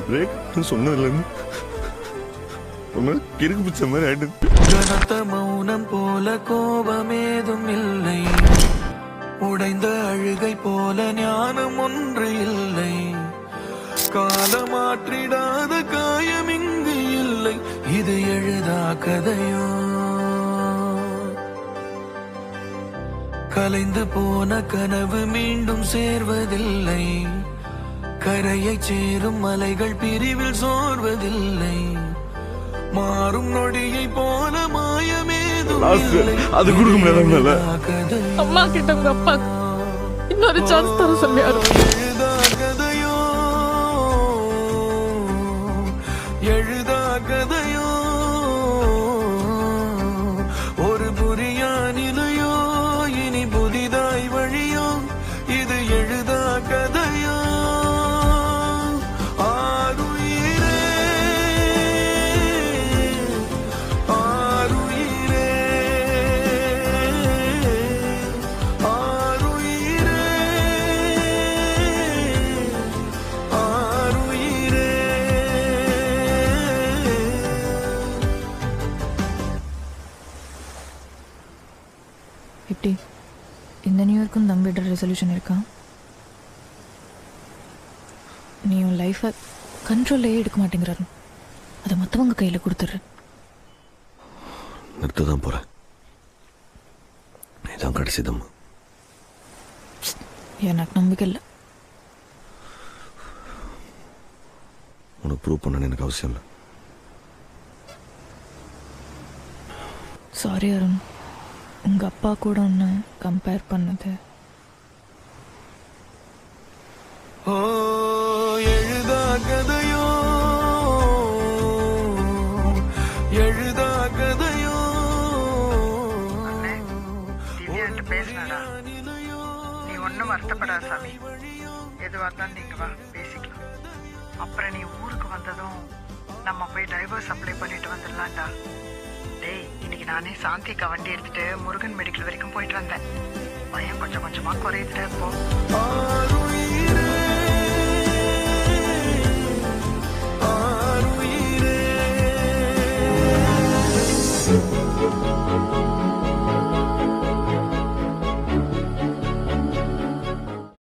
Break சொன்னதுலேருந்து கிறுக்கு பிடிச்ச மாதிரி ஆயிட்டு. கனத்த மௌனம் போல கோபமேதும் இல்லை, உடைந்த அழுகை போல ஞானம் ஒன்று இல்லை, காலமாற்றிடாத காயம் இங்கு இல்லை, இது எழுதா கதையோ. கலைந்து போன கனவு மீண்டும் சேர்வதில்லை, கரையை சேரும் மலைகள் பிரிவில் சோர்வதில்லை, மாறும் நொடியை போல மாயமேதும் இல்லை, அது கொடுக்க முடியாத அம்மா கிட்ட உங்க அப்பா இன்னொரு சான்ஸ் தர சொன்னாரு. எழுதா கதையோ, எழுதா கதையோ, ஒரு புரியா நிலையோ, இனி புதிதாய் வழியோ, இது எழுதா கதையோ. ஆருயிரே ஆருயிரே ஆருயிரே ஆருயிரே. எப்படி இந்த நியூ இயர்க்கும் தம்பியோட ரெசல்யூஷன் இருக்கா? நீ உன் லைஃபை கண்ட்ரோல்லையே எடுக்க மாட்டேங்கிறாரு, அதை மற்றவங்க கையில் கொடுத்துட்ற. நிறுத்த தான் போகிறேன், இதான் கடைசி தம்மா. எனக்கு நம்பிக்கை இல்லை. உனக்கு ப்ரூவ் பண்ணணும்னு எனக்கு அவசியம் இல்லை. சாரி அருண், உங்கள் அப்பா கூட ஒன்று கம்பேர் பண்ணது. ஓ எழுதா கதையோ, எழுதா கதையோ. திவ்யான்ட்டு பேசினாடா, நீ ஒன்றும் வருத்தப்படாத சாமி, எதுவாக இருந்தாலும் நீங்கள் வா பேசிக்கலாம். அப்புறம் நீ ஊருக்கு வந்ததும் நம்ம போய் டைவர்ஸ் அப்ளை பண்ணிட்டு வந்துடலாம்டா. டேய், இன்னைக்கு நானே சாந்திக்கா வண்டி எடுத்துட்டு முருகன் மெடிக்கல் வரைக்கும் போயிட்டு வந்தேன். பயம் கொஞ்சம் கொஞ்சமாக குறையுதுடா இப்போ.